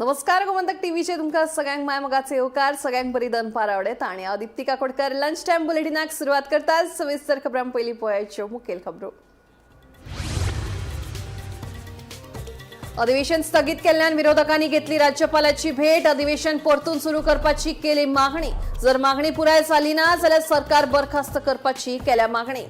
नमस्कार गोमंतक टीव्हीचे तुमका सगळ्यांक माय मगाचे येवकार सगळ्यांक बरी दनपार आवडेत आणि हांव दीप्ती काकोडकर लंच टाइम बुलेटिनाक सुरुवात करतात सविस्तर खबरां पयली पळोवयाच्यो मुखेल खबरो। अधिवेशन स्थगित केल्ल्यान विरोधकांनी घेतली राज्यपालाची भेट। अधिवेशन परतून सुरू करपाची केली मागणी। जर मागणी पुराय जाली ना जाल्यार सरकार बरखास्त करपाची केल्या मागणी।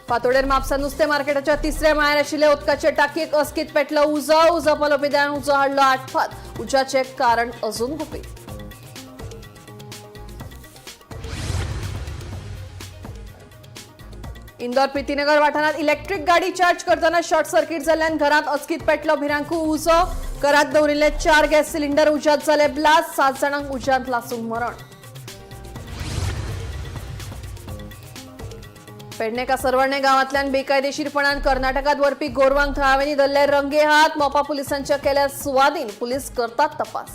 फातोडेर म्हापसा नुस्तें मार्केटाच्या तिसऱ्या माळ्यार आशिल्ल्या उदकाचे टाकयेक अस्कीत पेटलो उजो पालो पिद्यान उजो हाडलो आटपात। उज्याचे कारण अजून गुपीत। इंदोर प्रीतीनगर वाठारात इलेक्ट्रिक गाडी चार्ज करताना शॉर्ट सर्किट जाल्ल्यान घरात अस्कीत पेटलो भिरांकू उजो। घरात दवरिल्ले 4 गॅस सिलिंडर उज्यांत जाले ब्लास्ट। 7 जाणांक उज्यांत लासून मरण। पेडणे कासरवणे गावांतल्यान बेकायदेशीरपणान कर्नाटकात व्हरपी गोरवांक थळाव्यांनी धरले रंगे हात। मोपा पुलिसांच्या केल्या सुवाधीन। पुलीस करतात तपास।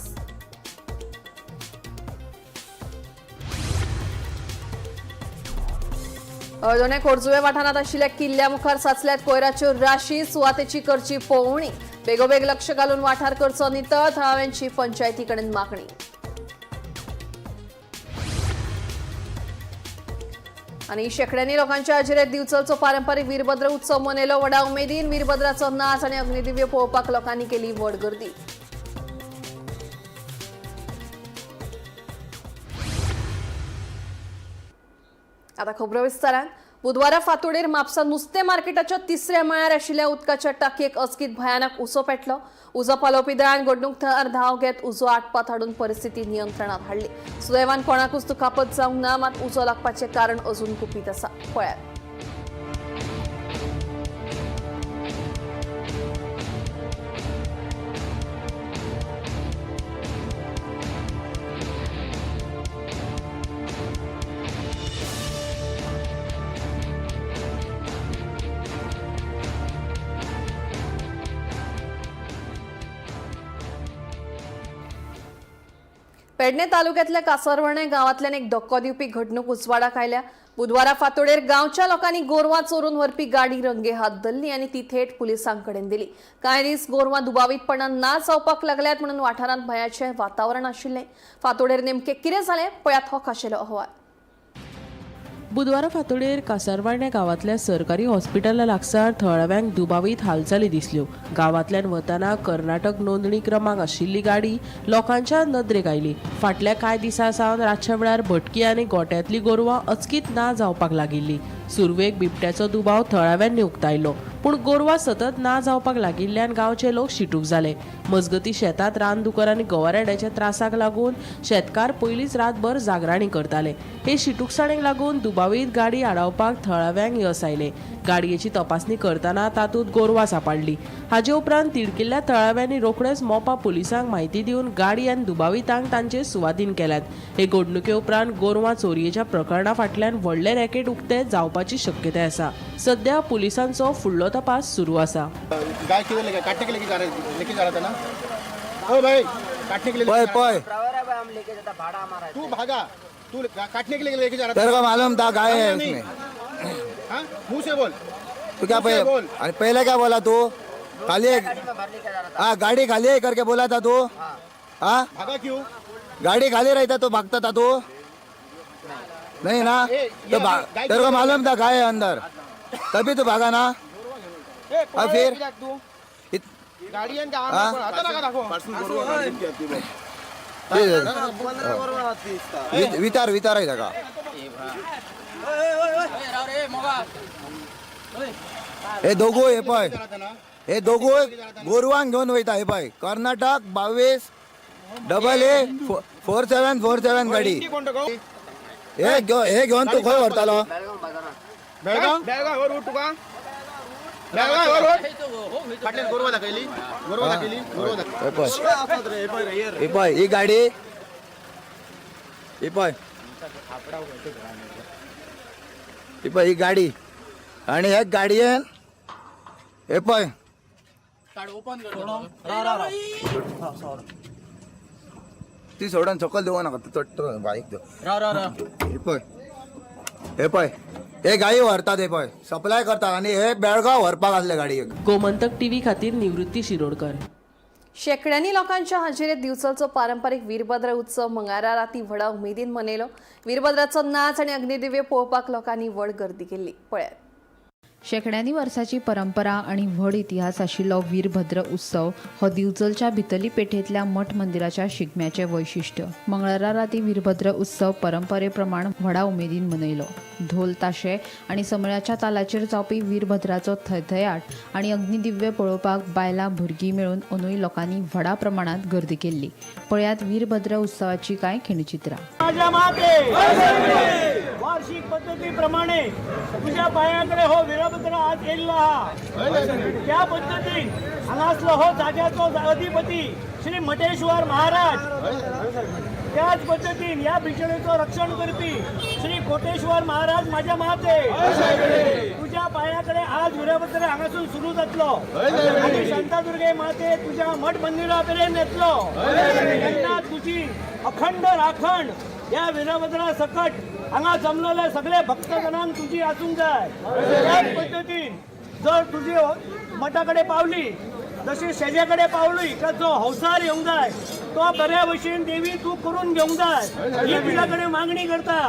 हळदोणे खोर्जुवे वाठारात आशिल्ल्या किल्ल्या मुखार साचल्यात कोयराच्यो राशी। सुवातेची करची पळोवणी। बेगोबेग लक्ष घालून वाठार करचो नितळ। थळाव्यांची पंचायती कडेन मागणी। आणि शेकड्यांनी लोकांच्या हाजिरेत दिवचलचो पारंपारीक वीरभद्र उत्सव मनयलो व्हडा उमेदीन। वीरभद्राचो नाच आणि अग्निदिव्य पळोवपाक लोकांनी केली व्हड गर्दी। आता खबरो विस्तारान। बुधवारा फातोडेर म्हापसा नुस्तें मार्केटाच्या तिसऱ्या माळ्यार आशिल्ल्या उदकाच्या टाकयेक अस्कीत भयानक उजो पेटलो। उजो पालोवपी दळान घडणूक थळार धांव घेत उजो आटपात हाडून परिस्थिती नियंत्रणात हाडली। सुदैवान कोणाकूच दुखापत जावंक ना, मात उजो लागपाचे कारण अजून गुपीत आसा। पळयात। पेडणे तालुक्यातल्या कासरवणे गावांतल्यान एक धक्को दिवपी घडणूक उजवाडाक आयल्या। बुधवारा फातोडेर गांवच्या लोकांनी गोरवां चोरून व्हरपी गाडी रंगे हात धरली आणि ती थेट पुलिसांकडेन दिली। कांय दीस गोरवां दुबावीतपणान ना जावपाक लागल्यात म्हणून वाठारांत भयाचें वातावरण आशिल्लें। फातोडेर नेमकें कितें जालें पळयात हो खाशेलो अहवाल। बुधवारा फातोडेर कासारवाडे गावातल्या सरकारी हॉस्पिटला लागसार थळाव्यांक दुबावीत हालचाली दिसल्यो। गावातल्यान वतना कर्नाटक नोंदणी क्रमांक आशिल्ली गाडी लोकांच्या नदरेक आयली। फाटल्या कांय दिसा सावन रातच्या वेळार भटकी आनी गोट्यांतली गोरवां अचकीत ना जावपाक लागिल्ली। सुरवेक बिबट्याचो दुबाव थळाव्यांनी उक्तायलो, पूण गोरवां सतत ना जावपाक लागिल्ल्यान गांवचे लोक शिटूक जाले। मजगती शेतात रानदुकर आनी गवारेड्याच्या त्रासाक लागून शेतकार पयलींच रातभर जागराणी करताले। हे शिटूकसाणेक लागून दुबावीत गाडी आडावपाक थळाव्यांक यश आयले। गाडयेची तपासणी करतना तातूंत गोरवां सांपडली। हाचे उपरांत तिडकिल्ल्या थळाव्यांनी रोखडेच मोपा पुलिसांक म्हायती दिवन गाडी आनी दुबावितांक तांचे सुवाधीन केल्यात। हे घडणुके उपरांत गोरवां चोरयेच्या प्रकरणा फाटल्यान व्हडले रॅकेट उक्ते जावपाची शक्यताय आसा। सध्या पुलिसांचो फुडलो तपास सुरू आसा। गाय किधर काटने के लिए लेके जा रहा था ना? ओ भाई काटने के लिए हम लेके जाता भाड़ा हमारा। तू भागा, तू काटने के लिए लेके जा रहा था। तेरे को मालूम था गाय है उसमें? हाँ मुंह से बोल। तू क्या पहले क्या बोला तू? खाली है? हाँ गाड़ी खाली है करके बोला था तू? हाँ भागा क्यों? गाड़ी खाली रहता तो भागता था तू? नहीं ना? तो तेरे को मालूम था गाय है अंदर, तभी तो भागा ना? और फिर गाड़ी विचार आहे का? हे दोघो हे पाय, हे दोघो गोरवांग घेऊन वयता। हे पाय कर्नाटक 22 AA4747 गाडी। हे घेऊन तू खंय व्हरतालो? बेळगाव वर उठ तुका बेळगाव वर उठ। फाटल्यान गोरवां दाखयली हे पाय ही गाडी, हे पाय ही गाडी आणि ह्या गाडयेन हे पळय ती सोडून सकल देऊ नका, तू चट्ट बाईक हे पळय हे गाई व्हरतात हे पळय सप्लाय करतात आणि हे बेळगाव व्हरपाक आसले गाडयेक. गोमंतक टीव्ही खातीर निवृत्ती शिरोडकर. शेकड्यांनी लोकांच्या हाजिरेत दिवसाचो पारंपारीक वीरभद्र उत्सव मंगळारा राती व्हडा उमेदीन मनयलो. वीरभद्राचो नाच आनी अग्निदिव्य पळोवपाक लोकांनी व्हड गर्दी केल्ली. पळयात. शेकड्यांनी वर्साची परंपरा आणि व्हड इतिहास आशिल्लो वीरभद्र उत्सव हो दिवचलच्या भितरली पेठेंतल्या मठ मंदिराच्या शिगम्याचें वैशिष्ट्य. मंगळारा राती वीरभद्र उत्सव परंपरे प्रमाण व्हडा उमेदीन मनयलो. ढोल ताशे आनी समळ्याच्या तालाचेर जावपी वीरभद्राचो थयथयाट आनी अग्निदिव्य पळोवपाक बायलां भुरगीं मेळून अंदूय लोकांनी व्हडा प्रमाणात गर्दी केल्ली. पळयात वीरभद्र उत्सवाची कांय खिणचित्रां. माझ्या माते वार्षिक पद्धतीप्रमाणे तुझ्या पायाकडे हो वीरभद्र आज येयल्लो आहा. त्या पद्धतीन हांगासलो हो जाग्याचो अधिपती श्री मटेश्वर महाराज, त्याच पद्धतीन या भिशणेचो रक्षण करपी श्री कोटेश्वर महाराज माझ्या माते तुझ्या पायाकडे आज वीरभद्र हांगासून सुरू जातलो आणि शांतादुर्गे माते तुझ्या मठ मंदिरा पर्यंत येतलो. तेन्ना तुझी अखंड राखण या वीरभद्रा सकट हांगा जमलेले सगळे भक्तजनांक तुझी आसूंक जाय. त्याच पद्धतीन जर तुझी मठाकडे पावली जशी शेजाकडे पावली का जो हौसार येवंक जाय तो बऱ्या भशेन देवी तू करून घेवंक जाय ही तुझ्याकडे मागणी करता.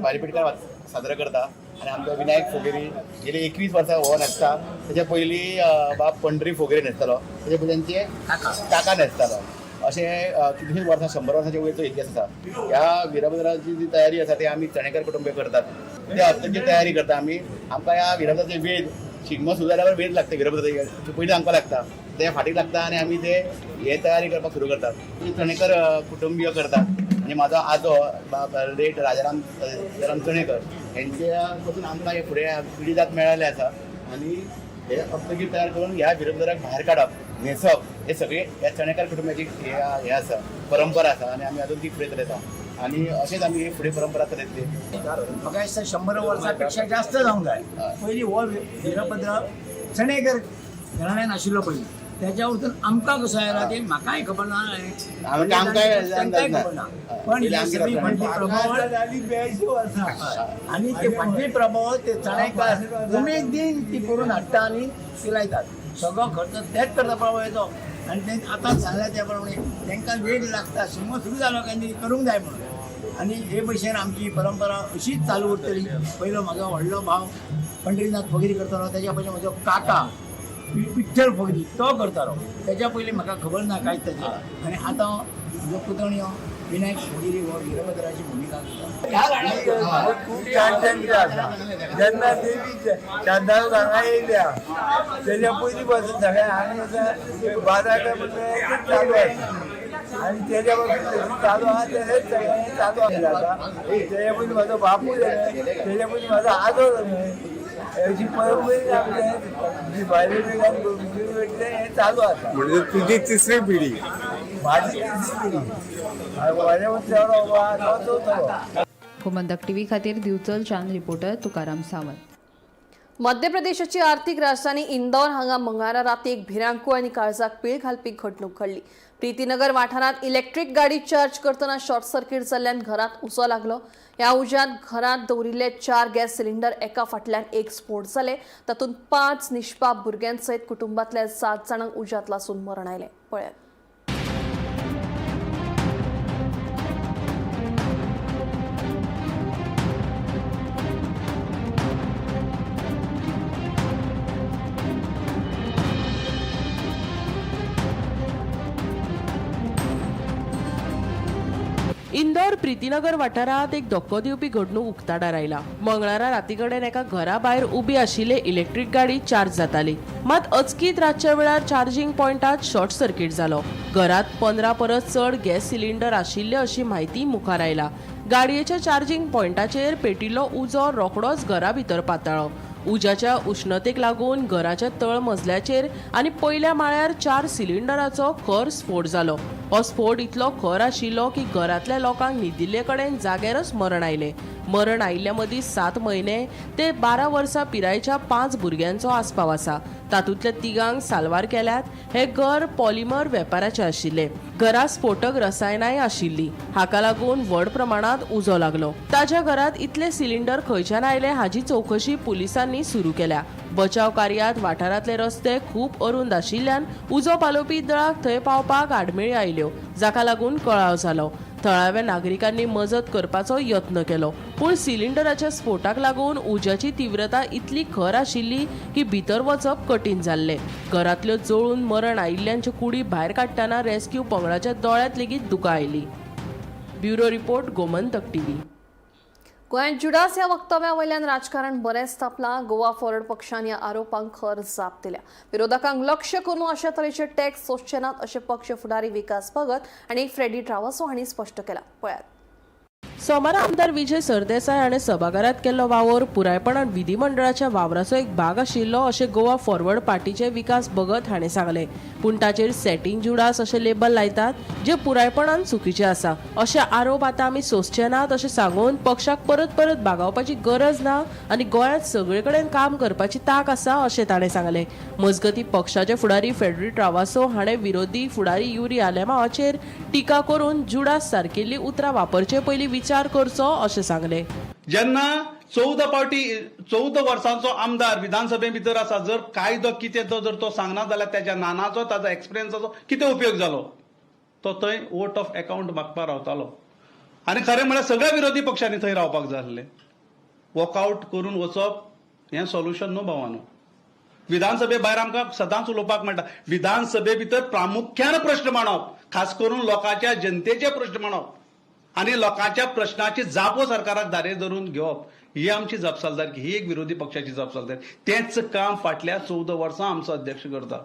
बारीपेटकार साजरा करता आणि आमचो विनायक फोगेरी गेली 21 वर्सां हो न्हेसता. तेच्या पयलीं बाब पंढरी फोगेरी न्हेसतालो, तेच्या पयलीं तांचे काका न्हेसतालो. अशें कितलींशीं वर्सां 100 वर्सांच्या वयरचो इतिहास आसा. ह्या वीरभद्राची जी तयारी आसा ती आमी चणेकर कुटुंबीय करतात. ते हत्तेची तयारी करता आमी. आमकां ह्या वीरभद्राचे वेद शिगमो सुरू जाल्यार वेद लागता. वीरभद्राचे पयलीं आमकां लागता, ते फाटीक लागता आनी आमी ते हे तयारी करपाक सुरू करतात. ती चणेकर कुटुंबीय करतात. म्हणजे माझो आजो लेट राजाराम चणेकर यांच्या पासून आमकां हे फुडें पिढी जात मेळ्ळेले आसा आणि हे हस्तगीर तयार करून ह्या वीरभद्राक भायर काडप न्हेसप हे सगळे ह्या चणेकार कुटुंबाची हे आसा परंपरा आसा आणि आमी अजून ती फुडें चलयता आणि अशेंच आमी ही फुडें परंपरा चलयतली. म्हाका दिसता 100 वर्सां जास्त जावंक जाय. पयलीं हो वीरभद्र चणेकर घराण्यान आशिल्लो पयलीं, त्याच्या वरतून आमकां कसो आयला ते म्हाकाय खबर ना, तांकांय खबर ना. पण ही सगळी फाटली प्रभाव आणि ते फाटली प्रभाव ते चणेकार उमेद दिन ती करून हाडटा आणि ती लायतात. सगळो खर्च तेच करता प्रभाव येतो आणि ते आतां सांगल्या त्या प्रमाणे तांकां वेळ लागता. शिगमो सुरू जालो काय ती करूंक जाय म्हणून. आणि हे भशेन आमची परंपरा अशीच चालू उरतली. पयलो म्हजो व्हडलो भाव पंढरीनाथ फोगेरी करतालो, तेच्या पयलीं म्हजो काका विठ्ठल फोगरी तो करतालो. तेच्या पयलीं म्हाका खबर ना कांयच ताचें. आनी आतां म्हजो पुतण्यो विनायक फोगेरी हो वीरभद्राची भुमिका करता. खूप छान चंद्र आसा. जेन्ना देवी चांदाळूक हांगा येयल्या तेच्या पयलीं पासून सगळ्या हांगा बाजाराक चालू आसा आणि तेच्या पासून चालू आहा तेच सगळें चालू आसा. तेच्या पयलीं म्हाजो बापूय जालें, तेच्या पयलीं म्हाजो आजो जालें. अशी परंपरा आपल्या भायले हे चालू आसा. म्हणजे तुझी तिसरी पिढी, माझी तिसरी पिढी. माझ्या चवथो. गोमंतक टीव्ही खातीर दिवचलच्यान रिपोर्टर तुकाराम सावंत. मध्य प्रदेशाची आर्थिक राजधानी इंदौर हांगा मंगळारा राती एक भिरांकूळ आनी काळजाक पीळ घालपी घडणूक घडली. प्रीतीनगर वाठारांत इलेक्ट्रीक गाडी चार्ज करतना शॉर्ट सर्किट जाल्ल्यान घरांत उजो लागलो. ह्या उज्यांत घरांत दवरिल्ले 4 गॅस सिलिंडर एका फाटल्यान एक स्फोट जाले. तातूंत 5 निश्पाप भुरग्यांसयत कुटुंबांतल्या 7 जाणांक उज्यांत लासून मरण आयलें. पळयात. इंदोर प्रीतीनगर वाठारात एक धक्को दिवपी घडणूक उक्ताडार आयला. मंगळारा रातीकडेन एका घरा भायर उबी आशिल्ली इलेक्ट्रीक गाडी चार्ज जाताली. मात अचकीत रातच्या वेळार चार्जिंग पॉइंटात शॉर्ट सर्किट जालो. घरात 15 परस चड गॅस सिलिंडर आशिल्ले अशी माहिती मुखार आयला. गाडयेच्या चार्जिंग पॉइंटाचेर पेटिल्लो उजो रोखडोच घरा भितर पातळ्ळो. उज्याच्या उष्णतेक लागून घराच्या तळ मजल्याचेर आनी पयल्या माळ्यार 4 सिलिंडराचो खर स्फोट जालो. हो स्फोट इतलो खर आशिल्लो की घरातल्या लोकांक न्हिदिल्ले कडेन जाग्यारच मरण आयलें. मरण आयिल्ल्या मदीं 7 म्हयने ते 12 वर्सां पिरायेच्या 5 भुरग्यांचो आस्पाव आसा. तातूंतल्या 3 साल्वार केल्यात. हे घर पॉलिमर वेपाराचें आशिल्लें. घरा स्फोटक रसायनाय आशिल्ली. हाका लागून व्हड प्रमाणात उजो लागलो. ताज्या घरात इतले सिलिंडर खंयच्यान आयले हाची चौकशी पुलिसांनी सुरू केल्या. बचाव कार्यांत वाठारांतले रस्ते खूब अरुंद आशिल्ल्यान उजो पालोवपी दळाक थंय पावपाक आडमेळी आयल्यो, जाका लागून कळाव जालो. थळाव्या नागरिकांनी मजत करपाचो यत्न केलो, पूण सिलिंडराच्या स्फोटाक लागून उज्याची तीव्रता इतली खर आशिल्ली की भितर वचप कठीण जाल्लें. घरांतल्यो जळून मरण आयिल्ल्यांच्यो कुडी भायर काडटना रेस्क्यू पंगडाच्या दोळ्यांत लेगीत दुकां oily. Bureau report, Gomantak TV. गोंयांत जुडास ह्या वक्तव्या वयल्यान राजकारण बरेंच तापलां. गोवा फॉरवर्ड पक्षान ह्या आरोपांक खर जाप दिल्या. विरोधकांक लक्ष करून अशा तरेचे टॅक्स सोंसचे नात अशें पक्ष फुडारी विकास भगत आनी फ्रेडी ट्रावासो हांणी स्पश्ट केलां. पळयात. सोमारा आमदार विजय सरदेसाय हाणें सभाघरांत केल्लो वावर पुरायपणान विधिमंडळाच्या वावराचो एक भाग आशिल्लो अशें गोवा फॉरवर्ड पार्टीचे विकास भगत हाणें सांगलें. पूण ताचेर सेटिंग जुडास अशें लेबल लायतात जे पुरायपणान चुकीचें आसा. अशे आरोप आतां आमी सोंसचे नात अशें सांगून पक्षाक परत परत भागावपाची गरज ना आनी गोंयांत सगळे कडेन काम करपाची तांक आसा अशें ताणें सांगलें. मजगतीं पक्षाचे फुडारी फ्रेडी ट्रावासो हाणें विरोधी फुडारी युरी आलेमावाचेर टिका करून जुडास सारकिल्ली उतरां वापरचे पयलीं विचार करचो अशें सांगलें. जेन्ना 14 वर्सांचो आमदार विधानसभे भितर आसा, जर कायदो कितें जर तो सांगना जाल्यार त्याच्या नानाचो ताजो एक्सपिरियन्साचो कितें उपयोग जालो? तो थंय वोट ऑफ अकाउंट मागपाक रावतालो. आनी खरें म्हळ्यार सगळ्या विरोधी पक्षांनी थंय रावपाक जाय आसलें. वॉकआउट करून वचप हें सोल्युशन न्हू भावानो. विधानसभे भायर आमकां सदांच उलोवपाक मेळटा. विधानसभे भितर प्रामुख्यान प्रश्न मांडप, खास करून लोकांच्या जनतेचे प्रश्न मांडप आनी लोकांच्या प्रश्नाची जापो सरकाराक दारेर धरून घेवप, ही आमची जबाबदारी. ही एक विरोधी पक्षाची जबाबदारी. तेंच काम फाटल्या 14 वर्सां आमचो अध्यक्ष करता.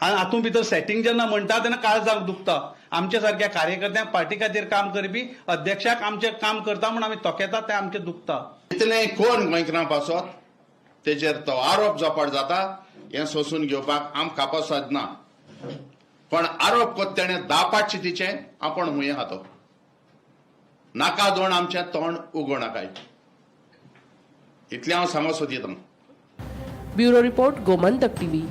आनी हातूंत भितर सेटिंग जेन्ना म्हणटा तेन्ना काळजाक दुखता. आमच्या सारक्या कार्यकर्त्यांक पार्टी खातीर काम करपी अध्यक्षाक आमचें काम करता म्हूण आमी तोखेतात तें आमचें दुखता. इतलें कोण गोंयकारां पासत तेजेर तो आरोप जोपाट जाता हें सोंसून घेवपाक आमकां पासत ना. पण आरोप कोत्ता तेणें 10-5 चितीचें आपण हुंय हातो नाका दोन आमचें तोंड उगो नाकाय. इतलें हांव सांगो सोदीतां. Bureau report, Gomantak TV.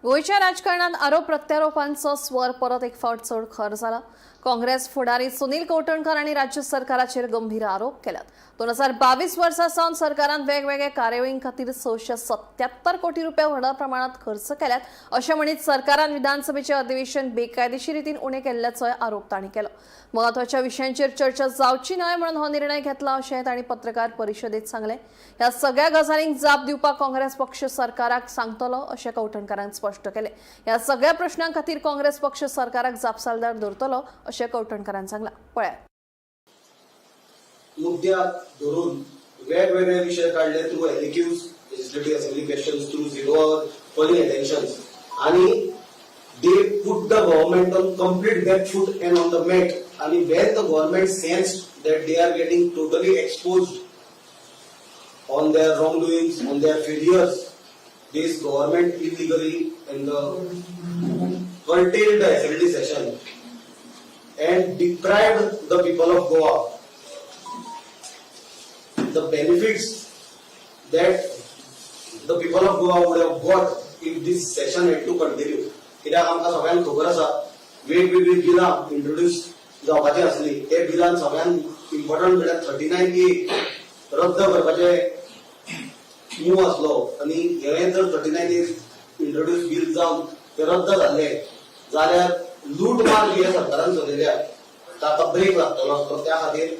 गोंयच्या राजकारणात आरोप प्रत्यारोपांचो स्वर परत एक फावट चड खर जाला. काँग्रेस फुडारी सुनील कौटणकर हांणी राज्य सरकाराचेर गंभीर आरोप केल्यात. 2022 वर्सा सावन सरकारान वेगवेगळ्या कार्यावळीं खातीर 677 कोटी रुपया व्हड प्रमाणात खर्च केल्यात अशें म्हणीत सरकारान विधानसभेचें अधिवेशन बेकायदेशीर रितीन उणें केल्ल्याचोय आरोप तांणी केलो. म्हत्वाच्या विशयांचेर चर्चा जावची न्हय म्हणून हो निर्णय घेतला अशें तांणी पत्रकार परिशदेंत सांगलें. ह्या सगळ्या गजालींक जाप दिवपाक काँग्रेस पक्ष सरकाराक सांगतलो अशें कौटणकरान स्पश्ट केलें. ह्या सगळ्या प्रश्नां खातीर काँग्रेस पक्ष सरकाराक जापसालदार धरतलो अशें कौटणकरान सांगलां. पळयात. मुद्द्याक धरून वेगवेगळे विषय काढले थ्रू एलिक्यूज, legislative assembly questions, through 0 hour polling attentions, आणि they put the government on complete back foot and on the mat. And when the government sensed that they are getting totally exposed on their wrongdoings, on their failures, this government illegally and curtailed the assembly session and deprived the people of Goa the benefits that the people of Goa would have got if this session had to continue. कित्याक आमकां सगळ्यांक खबर आसा वेगवेगळी बिलां introduce जावपाची आसली. ते बिलान सगळ्यांत इम्पॉर्टंट म्हळ्यार 39A रद्द करपाचे मूव आसलो. आनी हे जर 39A इंट्रोड्यूस बील जावन ते रद्द जाल्ले जाल्यार लूट मार जी सरकारान चलयल्या ताका ब्रेक लागतलो आसलो. त्या खातीर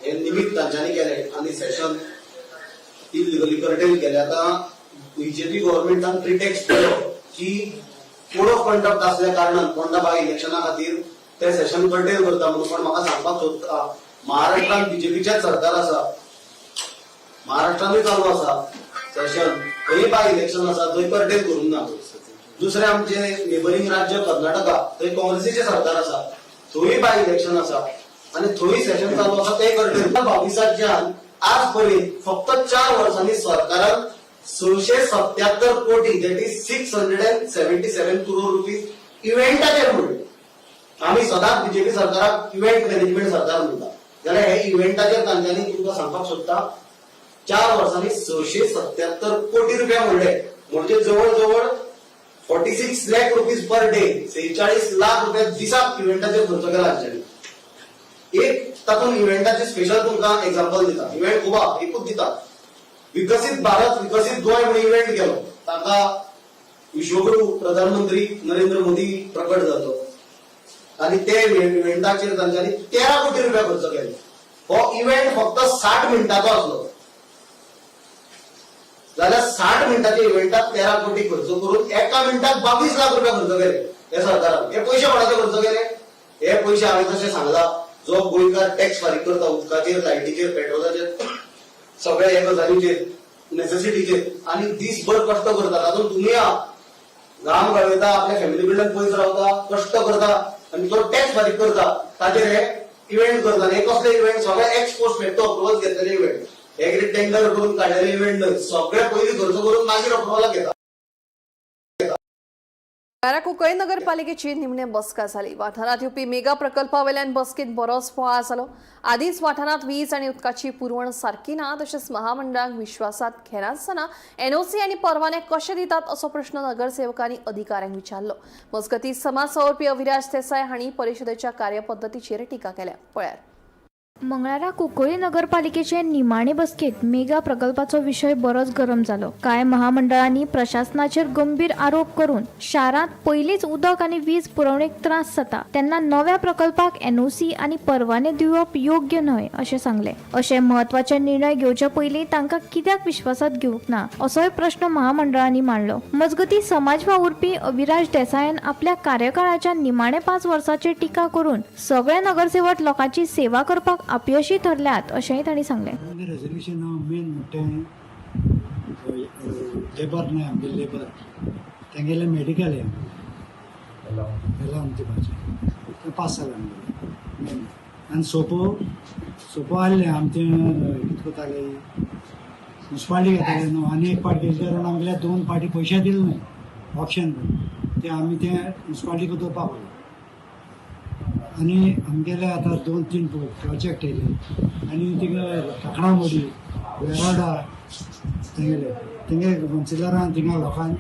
हे निमित्त तांच्यांनी केले आनी सेशन इलिगली कर्टेल केले. आतां बीजेपी गव्हर्नमेंटान प्रिटेक्स्ट केलो की कोड ऑफ कंडक्ट असल्या कारणान कोंडाबाग इलेक्शना खातीर ते सेशन कर्टेल करता म्हणून. पण म्हाका सांगपाक सोदता, महाराष्ट्रात बीजेपीचेच सरकार आसा, महाराष्ट्रानूय चालू आसा सेशन, खंय बाय इलेक्शन आसा थंय कर्टेल करूंक ना. दुसरे आमचे नेबरिंग राज्य कर्नाटका, थंय काँग्रेसीचे सरकार आसा, थंय बाय इलेक्शन आसा आणि थंय सेशन चालू आसा ते कर्टेल. 22च्यान आज पर्यंत फक्त 4 वर्सांनी सरकारान 677 कोटी, दॅट इज 677 करोड रुपीज इव्हेंटाचेर म्हणले. आम्ही सदांच बीजेपी सरकाराक इव्हेंट मॅनेजमेंट सरकार म्हणटा, जाल्यार हे इव्हेंटाचेर तांच्यांनी तुमकां सांगपाक सोदता 4 वर्सांनी 677 कोटी रुपया म्हणले. म्हणजे जवळ जवळ 46 lakh rupees per day, 46 lakh रुपया दिसाक इव्हेंटाचेर खर्च केला हांच्यानी. एक तातूंत इव्हेंटाचे स्पेशल तुमकां एक्झाम्पल दिता. इव्हेंट खूब एकूच दिता. विकसित भारत विकसित गोंय म्हणून इव्हेंट केलो, ताका विश्वगुरू प्रधानमंत्री नरेंद्र मोदी प्रकट जातो आणि ते इव्हेंटाचेर तांच्यांनी 13 कोटी रुपया खर्च केले. हो इव्हेंट फक्त 60 मिनिटांचो आसलो, जाल्यार 60 मिनिटाच्या इव्हेंटात 13 कोटी खर्च करून एका मिनिटात 22 लाख रुपया खर्च केले हे सरकारान. हे पयशे कोणाचे खर्च केले? हे पयशे हांवें जशें सांगला, जो गोंयकार टॅक्स फारीक करता उदकाचेर, लायटीचेर, पेट्रोलाचेर, सगळ्या ह्या गजालींचेर, नेसेसिटीचेर, आणि दीसभर कष्ट करता. तातूंत तुमी घाम घालयता, आपल्या फॅमिली कडल्यान पयस रावता, कष्ट करता आणि तो टॅक्स फारीक करता, ताचेर हे इव्हेंट करता. हे कसले इव्हेंट? सगळे एक्स पोस्ट फॅक्टो अप्रुवल घेतलेले इव्हेंट, हे कितें टेंडर करून काडलेले इव्हेंट न्हय. सगळे पयलीं खर्च करून मागीर अप्रुवलाक घेता. कुंकळी नगरपालिकेची निमणे बसका जाली. वाठारात येवपी मेगा प्रकल्पावेल्यान बसकेत बरोच बोवाळ जालो. आदींच वाठारात वीज आनी उदकाची पुरवण सारकी ना, तशेंच महामंडळाक विश्वासात घेनासतना एनओसी आनी परवाने कशे दितात असो प्रश्न नगरसेवकांनी अधिकाऱ्यांक विचारलो. मजगतीं समाज सवरपी अविराज देसाय हांणी परिशदेच्या कार्यपद्दतीचेर टिका केल्या. पळयात. मंगळारा कुंकळी नगरपालिकेचे निमाणे बसकेत मेगा प्रकल्पाचो विषय बरोच गरम जालो. कांय महामंडळांनी प्रशासनाचेर गंभीर आरोप करून शारांत पयलींच उदक आनी वीज पुरवणेक त्रास जाता तेन्ना नव्या प्रकल्पाक एनओसी आनी परवाने दिवप योग्य न्हय अशें सांगले. अशे म्हत्वाचे निर्णय घेवचे पयलीं तांकां कित्याक विश्वासात घेवंक ना असोय प्रश्न महामंडळांनी मांडलो. मजगतीं समाज वावुरपी अविराज देसायान आपल्या कार्यकाळाच्या निमाणे 5 वर्सांचेर टिका करून सगळे नगरसेवक लोकांची सेवा करपाक अपयशी ठरल्यात अशेंय तांणी सांगलें. रेजोल्युशन मेन म्हणटे लेबर नाही आमचे लेबर तेंगेले मेडिकल आमची भाजी 5 सालां आनी सोपो आसले आमचे कितें करताले म्युन्सिपालिटी घेताले न्हू. आनी एक पार्टी गेले कारण आमगेल्या 2 पार्टी पयशे दिले न्हय ऑप्शन ते आमी ते म्युन्सिपालिटीक दवरपाक लागले. आनी आमगेले आतां 2-3 प्रोजेक्ट येयले आनी थिंगा काकणा मोडी वेराडा तेंगे कौन्सिलरान थिंगा लोकांक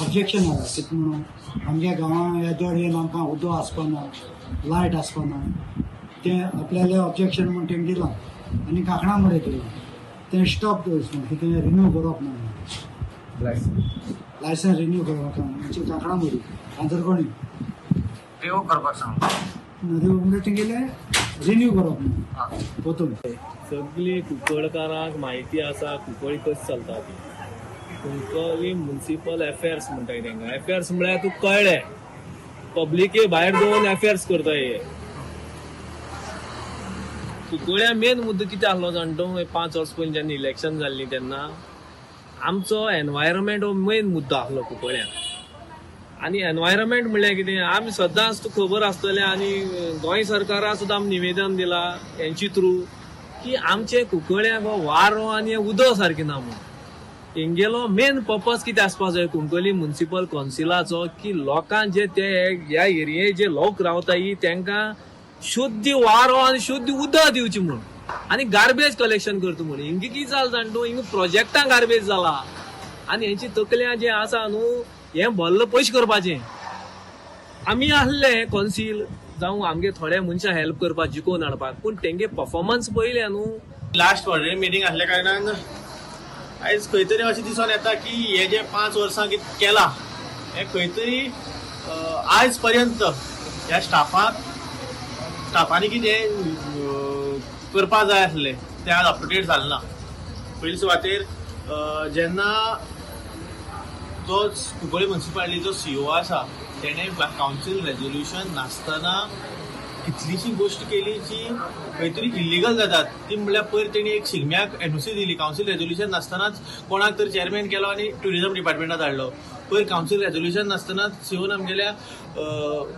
ऑब्जेक्शन आसा. कितें म्हणून आमच्या गांवां येदोड येवन आमकां उदक आसपाना, लायट आसपाना, तें आपल्यालें ऑब्जेक्शन म्हणून तेंगे दिलां आनी काकणा मोडे दिलां. तें स्टॉप दवरचें ना, तें रिन्यू करप ना, लायसन्स रिन्यू करप ना. म्हणजे काकणा मोडी आंतरकोणी रिन्यू करपाक सांगता, तेंगेले रिन्यू करप ना पोतून. सगळी कुंकळकारांक म्हायती आसा कुंकळी कशी चलता ती. कुंकळी म्युन्सिपल अफेर्स म्हणटाय तेंकां. अफेर्स म्हळ्यार तुका कळ्ळें पब्लिके भायर दोन अफेर्स करता हे. कुंकळ्या मेन मुद्दो कितें आसलो जाणटो 5 वर्स पयलीं जेन्ना इलेक्शन जाल्ली तेन्ना आमचो एनवायरमेंट हो मेन मुद्दो आसलो कुंकळ्यान. आनी एनवायरमेंट म्हणल्यार कितें आमी सदांच तुका खबर आसतलें आनी गोंय सरकाराक सुद्दां आमी निवेदन दिलां हेंची थ्रू की आमचे कुंकळ्याक हो वारो आनी उदक सारकें ना म्हणून. हेंगेलो मेन पर्पज कितें आसपाक जाय कुंकळी म्युन्सिपल कावन्सिलाचो की लोकांक जे ते ह्या एरिये जे लोक रावताय तेंकां शुद्ध वारो आनी शुद्ध उदक दिवचें म्हणून आनी गार्बेज कलेक्शन करता म्हणून. हिंगा कितें जालां जाणटो हिंगा प्रोजेक्टां गार्बेज जाला आनी हेंची तकल्यां जें आसा न्हू हें भल्ल पयशे करपाचें. आमी आसले कौन्सील जावं आमगे थोडे मनशां हेल्प करपाक जिखोवन हाडपाक पूण तेंगे परफॉर्मन्स पयले न्हू. लास्ट व्हडले मिटींग आसल्या कारणान आयज खंय तरी अशें दिसून येता की हे जे 5 वर्सां कितें केलां हें खंय तरी आयज पर्यंत ह्या स्टाफांनी कितें करपाक जाय आसलें तें आज अपडेट जालें ना. पयलीं सुवातेर जेन्ना जो कुंकळ्ळे म्युन्सिपालिटीचो CEO आसा तेणे कावन्सील रेजोल्युशन नासतना कितलीशी गोष्ट केली जी खंय तरी इलिगल जातात ती म्हणल्यार पयर तेणी एक शिगम्याक NOC दिली कावन्सील रेजोल्युशन नासतनाच कोणाक तरी चेअरमॅन केलो आनी ट्युरिझम डिपार्टमेंटात धाडलो. पयर कावन्सील रेजोल्युशन नासतनाच सीओन आमगेल्या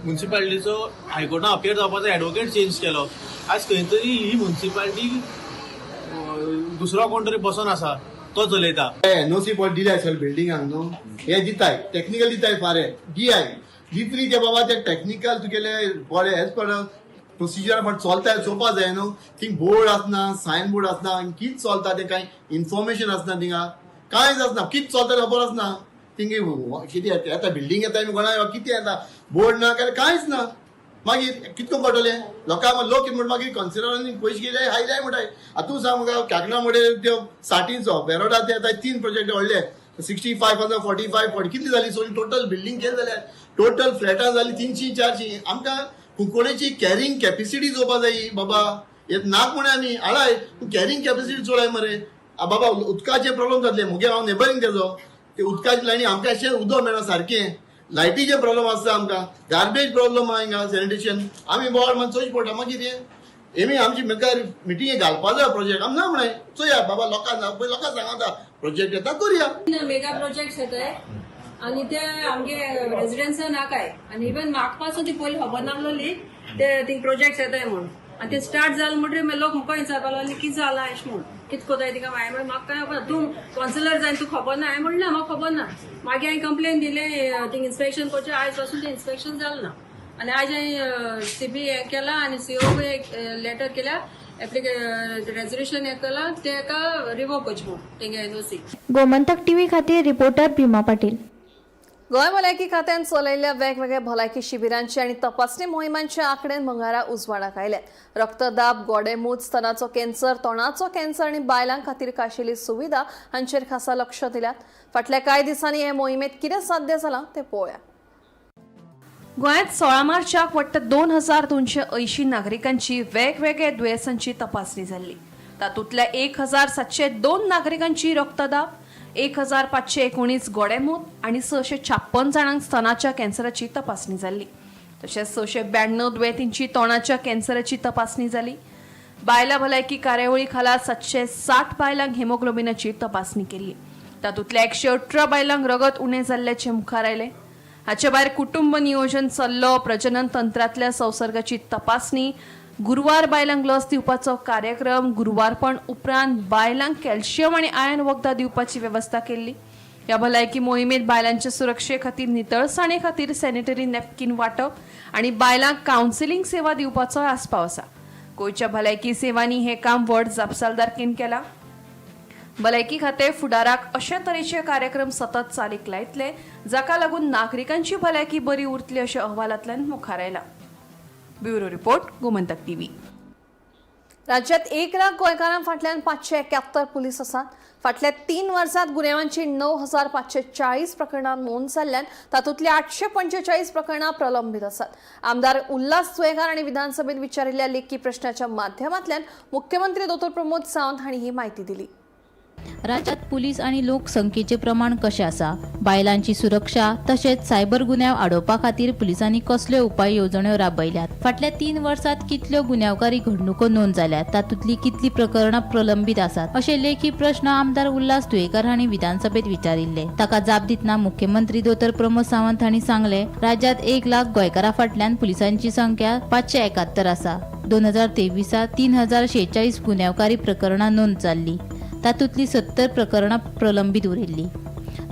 म्युन्सिपालिटीचो हायकोर्टान अपियर जावपाचो एडवोकेट चेंज केलो. आज खंय तरी ही म्युन्सिपालिटी दुसरो कोण तरी बसून आसा तो चलयता. NOC पॉट दिलाय सर बिल्डिंगाक न्हू हे दिताय टेक्निकल दिताय फारे दितली ते बाबा ते टेक्निकल तुगेले बरे एज पर प्रोसिजर पण चलता चोवपा जाय न्हू थिंग बोर्ड आसना सायन बोर्ड आसना कित चलता ते कांय इन्फॉर्मेशन आसना थिंगा कांयच आसना कित चलता खबर आसना थिंग कितें येता बिल्डिंग येता कोणा कितें येता बोर्ड ना काय कांयच ना मागीर कितको पडटले लोकांक लोक कितें म्हणटा मागीर कन्सिडरांनी पयशे गेले हायलाय म्हणटाय आतां सांग म्हाका काकणा मोडे त्यो साठींचो बेरोडा ते आतां 3 प्रोजेक्ट व्हडले 65 45 कितली जाली सगळी टोटल बिल्डिंग केली जाल्यार टोटल फ्लॅटां जाली 300-400 आमकां कुंकळ्ळेची कॅरिंग कॅपॅसिटी चोवपा जाय बाबा हे नाक म्हणे आमी हाडाय कॅरिंग कॅपॅसिटी चोडाय मरे बाबा उदकाचे प्रॉब्लेम जातले मुगे हांव नेबरींग तेजो ते उदकाची लायनी आमकां अशें उदक मेळना सारकें लायटीचे प्रॉब्लेम आसता आमकां गार्बेज प्रॉब्लेम आहा हिंगा सॅनिटेशन आमी बोवाळ मात चोयच पडटा मागीर हें एमी आमची मुखार मिटिंगे घालपा जाय प्रोजेक्ट आमी ना म्हणाय चोया बाबा लोकांक सांगाता प्रोजेक्ट येता करुया. मेगा प्रोजेक्ट येताय आणि ते आमगे रेजिडेन्स नाकाय आणि इवन म्हाका पासून ती पयलीं खबर नासलोली ते थिंग प्रोजेक्ट येताय म्हणून आणि ते स्टार्ट जालें म्हणटकीर लोक म्हाका विचारपा लागले कितें जालां अशें म्हूण कितें कोताय तिका हांवें म्हणलें म्हाका काय खबर तूं कावन्सिलर जाय तूं खबर ना हांवें म्हणलें म्हाका खबर ना. मागीर हांवें कंप्लेन दिलें थिंग इन्स्पेक्शन करचें आयज पासून तें इन्स्पेक्शन जालें ना आणि आज हांवें CB हें केलां आनी CO एक लेटर केल्या रेजोल्युशन हें केलां तेका रिवोक करचें म्हूण तेंगे NOC. गोमंतक TV खातीर रिपोर्टर भीमा पाटील. गोंय भलायकी खात्यान चलयल्ल्या वेगवेगळ्या भलायकी शिबिरांची आणि तपासणी मोहिमांच्या आंकड्यान मंगळारा उजवाडाक आयल्यात. रक्तदाब, गोडेमूत, स्तनाचो कॅन्सर, तोंडाचो कॅन्सर आणि बायलांक खातीर खाशेली सुविधा हांचेर खासा लक्ष दिल्यात. फाटल्या कांय दिसांनी हे मोहिमेत कितें साध्य जालां ते पळोवया. गोंयांत 16 मार्चाक वट्ट 2280 नागरिकांची वेगवेगळ्या दुयेंसांची तपासणी जाल्ली. तातूंतल्या 1702 नागरिकांची रक्तदाब, 1519 गोडेमूत आणि 656 जाणांक स्तनाच्या कॅन्सराची तपासणी जाल्ली. तशेंच 692 दुयेंतींची तोंडाच्या कॅन्सराची तपासणी जाली. बायला भलायकी कार्यावळी खाला 760 बायलांक हेमोग्लोबिनाची तपासणी केली. तातूंतल्या 118 बायलांक रगत उणें जाल्ल्याचे मुखार आयले. हाचे भायर कुटुंब नियोजन सल्लो, प्रजनन तंत्रातल्या संसर्गाची तपासणी, गुरुवार बायलांक लस दिवपाचो कार्यक्रम, गुरुवारपण उपरांत बायलांक कॅल्शियम आणि आयर्न वखदां दिवपाची व्यवस्था केल्ली. ह्या भलायकी मोहिमेत बायलांच्या सुरक्षे खातीर नितळसाणे खातीर सॅनिटरी नॅपकिन वाटप आणि बायलांक कावन्सिलिंग सेवा दिवपाचो आस्पाव आसा. गोंयच्या भलायकी सेवांनी हे काम व्हड जापसालदारकेन केला. भलायकी खाते फुडाराक अशा तरेचे कार्यक्रम सतत चालीक लायतले जाका लागून नागरिकांची भलायकी बरी उरतली अशा अहवालांतल्यान मुखार आयला. Bureau report, Gomantak TV. राज्यात 1 लाख गोंयकारां फाटल्यान 571 पुलीस आसात. फाटल्या 3 वर्सांत गुन्यांवांची 9540 प्रकरणां नोंद जाल्ल्यान तातूंतली 845 प्रकरणां प्रलंबीत आसात. आमदार उल्हास सुयेकर हांणी विधानसभेत विचारिल्ल्या लेखी प्रश्नाच्या माध्यमांतल्यान मुख्यमंत्री डॉ. प्रमोद सावंत हांणी ही म्हायती दिली. राज्यात पोलीस आणि लोकसंख्येचे प्रमाण कशें आसा, बायलांची सुरक्षा तशेंच सायबर गुन्यांव आडोवपा खातीर पुलिसांनी कसल्यो उपाय येवजण्यो राबयल्यात, फाटल्या 3 वर्सांत कितल्यो गुन्यांवकारी घडणुको नोंद जाल्यात, तातूंतली कितली प्रकरणां प्रलंबीत आसात अशे लेखी प्रश्न आमदार उल्हास तुयेकर हांणी विधानसभेत विचारिल्ले. ताका जाप दितना मुख्यमंत्री डॉ. प्रमोद सावंत हांणी सांगले, राज्यात 1 लाख गोंयकारां फाटल्यान पुलिसांची संख्या 571 आसा. 2023 3046 गुन्यांवकारी प्रकरणां नोंद जाल्ली, तातूंतली 70 प्रकरणां प्रलंबीत उरिल्ली.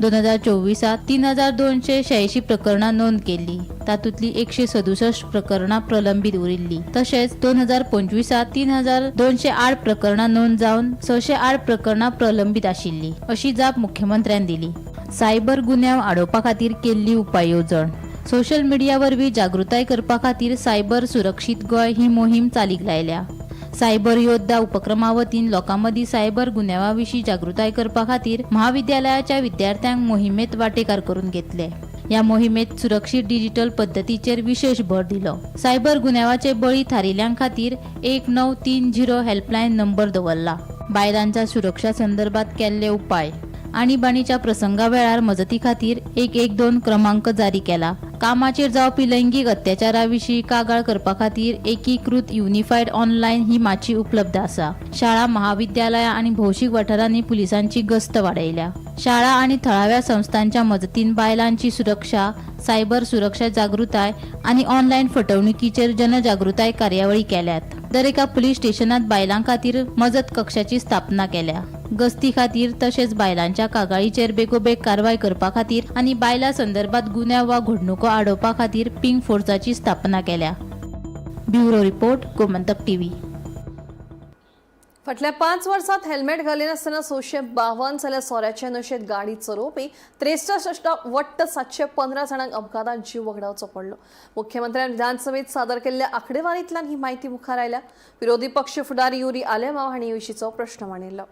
2024 3286 प्रकरणां नोंद केल्ली, तातूंतली 167 प्रकरणां प्रलंबीत उरिल्ली. तशेंच 2025 3208 प्रकरणां नोंद जावन 608 प्रकरणां प्रलंबीत आशिल्ली अशी जाप मुख्यमंत्र्यान दिली. सायबर गुन्यांव आडोवपा खातीर केल्ली उपाय येवजण. सोशल मिडिया वरवीं जागृताय करपा खातीर सायबर सुरक्षीत गोंय ही मोहीम चालीक लायल्या. सायबर योद्धा उपक्रमा वतीन लोकां मदीं सायबर गुन्यांवा विशीं जागृताय करपा खातीर महाविद्यालयाच्या विद्यार्थ्यांक मोहिमेंत वांटेकार करून घेतले. ह्या मोहिमेंत सुरक्षीत डिजिटल पद्दतीचेर विशेष भर दिलो. सायबर गुन्यांवाचे बळी थारिल्ल्यां खातीर 1930 हेल्पलायन नंबर दवरला. बायलांच्या सुरक्षा संदर्भात केल्ले उपाय. आणीबाणीच्या प्रसंगा वेळार मजती खातीर 112 क्रमांक जारी केला. कामाचेर जावपी लैंगीक अत्याचाराविशीं कागाळ करपा खातीर एकीकृत युनिफायड ऑनलायन ही माची उपलब्ध आसा. शाळा, महाविद्यालयां आनी भौशीक वाठारांनी पुलिसांची गस्त वाडयल्या. शाळा आनी थळाव्या संस्थांच्या मजतीन बायलांची सुरक्षा, सायबर सुरक्षा जागृताय आनी ऑनलायन फटवणुकीचेर जनजागृताय कार्यावळी केल्यात. दरेका पुलीस स्टेशनात बायलां खातीर मजत कक्षाची स्थापना केल्या. गस्ती खातीर तशेंच बायलांच्या कागाळीचेर बेगोबेग कारवाय करपा खातीर आनी बायलां संदर्भात गुन्यांव वा घडणुको आडोवपा खातीर पिंक फोर्साची स्थापना केल्या. Bureau report, Gomantak TV. फाटल्या 5 वर्सांत हेल्मेट घालिनासतना 652 जाल्यार सोऱ्याचे नशेत गाडी चलोवपी 63 वट्ट 715 जाणांक अपघातांत जीव वगडावचो पडलो. मुख्यमंत्र्यान विधानसभेत सादर केल्ल्या आंकडेवारींतल्यान ही माहिती मुखार आयल्या. विरोधी पक्ष फुडारी युरी आलेमांव हांणी विशींचो प्रश्न मांडिल्लो.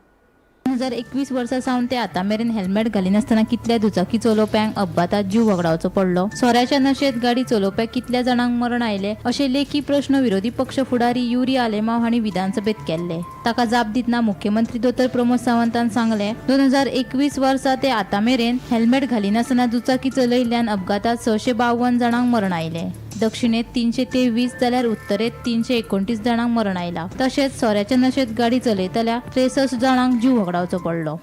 2021 वर्सा सावन ते आतां मेरेन हेल्मेट घालिनासतना कितल्या दुचाकी चलोवप्यांक अपघातांत जीव वगडावचो पडलो? सोऱ्याच्या नशेत गाडी चलोवप्याक कितल्या जाणांक मरण आयले? अशे लेखी प्रश्न विरोधी पक्ष फुडारी युरी आलेमांव हांणी विधानसभेत केल्ले. ताका जाप दितना मुख्यमंत्री दोतोर प्रमोद सावंतान सांगले, 2021 वर्सा ते आतां मेरेन हेल्मेट घालिनासतना दुचाकी चलयिल्ल्यान अपघातांत 652 जाणांक मरण आयले. दक्षिणेत 323 जाल्यार उत्तरेत 329 जाणांक मरण आयला. तशेंच सोऱ्याच्या नशेत गाडी चलयतल्या 63 जाणांक जीव वगडावचो पडलो.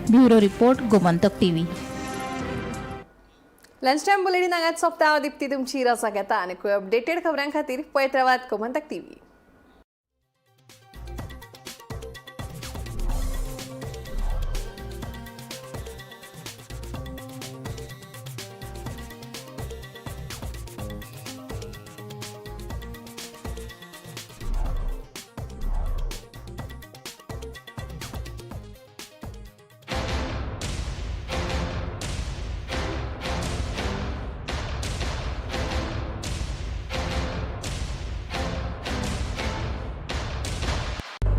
Bureau report, Gomantak TV. Lunch time bulletin हांगाच सोंपता. हांव दिप्ती तुमची रसा घेता आनी खूब अपडेटेड खबरां खातीर पळयत रावात Gomantak TV.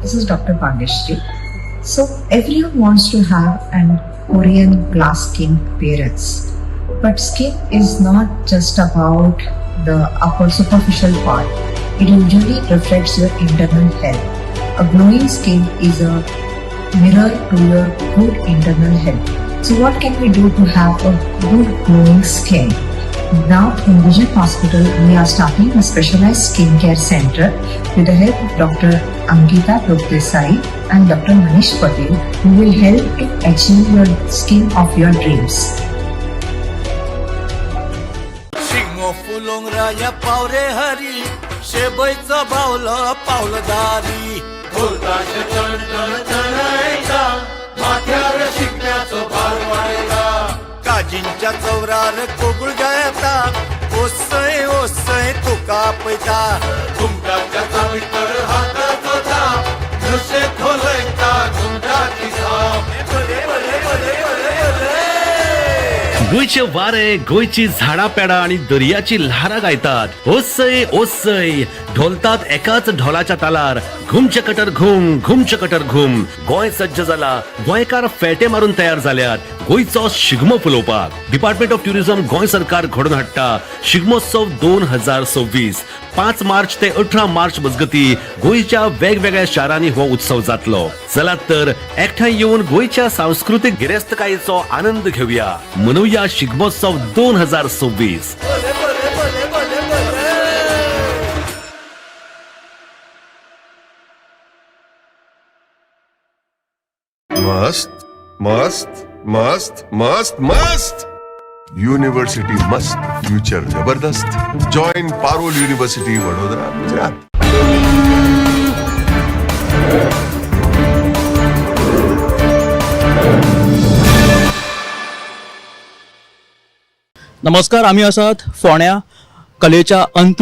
This is Dr. Bhageshri. So everyone wants to have an Korean glass skin appearance, but skin is not just about the upper superficial part. It usually reflects your internal health. A glowing skin is a mirror to your good internal health. So what can we do to have a good glowing skin? Now in Vision Hospital, we are starting a specialized skincare center with the help of Dr. Ankita Desai and Dr. Manish Patel, who will help to achieve your skin of your dreams. शिंगो फुलोंग राया पावरे हरी शेबईचा बावला पावलदारी ढोलताशे चण चणायचा माथ्यावर शिकण्याचं भार वाढला काजींच्या चौरार कोगुळ गायता ओसय ओसय तुका पैता तुमच्या चावीतर हातात होता नशे खोलयता तुमच्या किसा गोंयचे वारे, गोंयची झाडां पेडां आणि दर्याची ल्हारां गायतात. ओसय ओसय ढोलतात एकाच ढोलाच्या तालार. घुमचे कटर घुम, घुमचे कटर घुम. गोंय सज्ज जाला. गोंयकार फेटे मारून तयार जाल्यात गोंयचो Shigmo फुलोवपाक. Department of tourism Goa सरकार घडोवन हाडटा शिगमोत्सव 2026. 5 मार्च ते 18 मार्च मजगती गोंयच्या वेगवेगळ्या शारांनी हो उत्सव जातलो. चलात तर एकठांय येवन गोंयच्या सांस्कृतीक गिरेस्तकायेचो आनंद घेवया. मनोवया शिगमोत्सव 2026. मस्त मस्त मस्त मस्त मस्त. युनिव्हर्सिटी मस्त, फ्युचर जबरदस्त. Join Parul university Vadodara, Gujarat. नमस्कार, आम्ही आसात फोण्या कलेच्या अंत